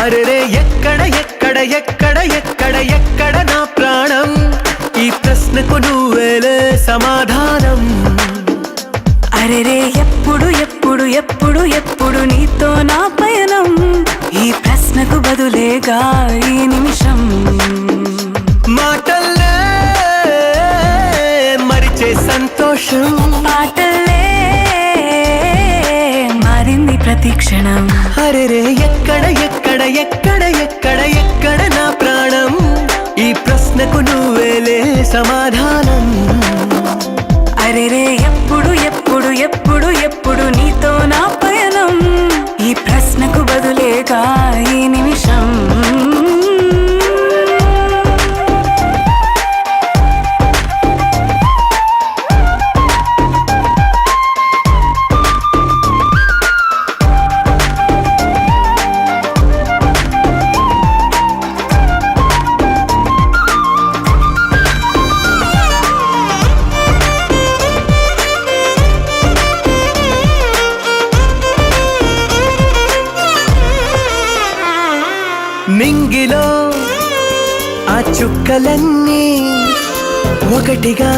అరెరే ఎక్కడ ఎక్కడ ఎక్కడ ఎక్కడ ఎక్కడ నా ప్రాణం, ఈ ప్రశ్నకు నువ్వేలే సమాధానం. అరెరే ఎప్పుడు ఎప్పుడు ఎప్పుడు ఎప్పుడు నీతో నా పయనం, ఈ ప్రశ్నకు బదులేగా ఈ నిమిషం. మాటల్లే మరిచే సంతోషం, పాటల్లే మారింది ప్రతి క్షణం. అరెరే ఎక్కడ ఎక్కడ ఎక్కడ ఎక్కడ ఎక్కడ నా ప్రాణం, ఈ ప్రశ్నకు నువ్వేలే సమాధానం. అరెరే ఎప్పుడు ఎప్పుడు ఎప్పుడు ఎప్పుడు నీతో నా పయనం, ఈ ప్రశ్నకు బదులేగా ఈ నిమిషం. నింగిలో ఆ చుక్కలన్నీ ఒకటిగా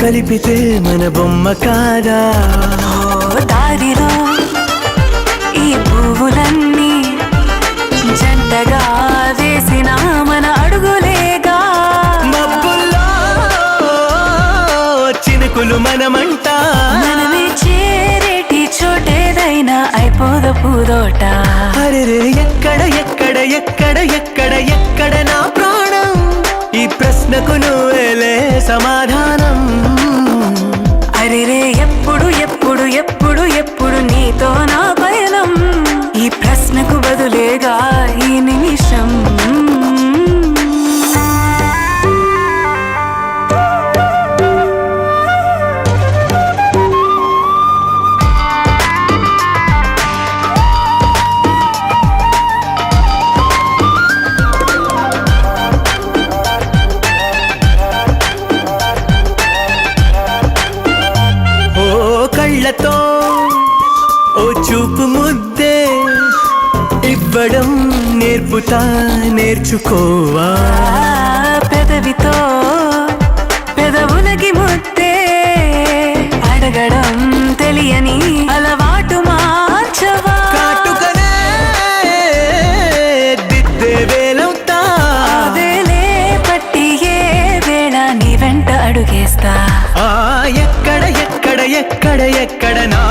కలిపితే మన బొమ్మ కాదా. దారిలో ఈ పువ్వులన్నీ జంటగా వేసిన మన అడుగులేగా. మబ్బుల్లో చినుకులు మనమంట, మనమే చేరేటి చోటేదైనా అయిపోదు పూదోట. అరెరే ఎక్కడ ఎక్కడ ఎక్కడ ఎక్కడ ఎక్కడ నా ప్రాణం, ఈ ప్రశ్నకు నువ్వేలే సమాధానం. అరెరే ఎప్పుడు ఎప్పుడు ఎప్పుడు ఎప్పుడు నీతో నా పయనం, ఈ ప్రశ్నకు బదులేగా ఈ నిమిషం. కళ్ళతో ఓ చూపు ముద్దే ఇవ్వడం నేర్పుతా, నేర్చుకోవా. పెదవితో పెదవులకి ముద్దే అడగడం తెలియని అలవాటు మార్చవా. కాటుకనే దిద్దే వేలవుతా, వేలే పట్టి ఏ వేళ నీ వెంట అడుగేస్తా. ఎక్కడ ఎక్కడ ఎక్కడ ఎక్కడ నా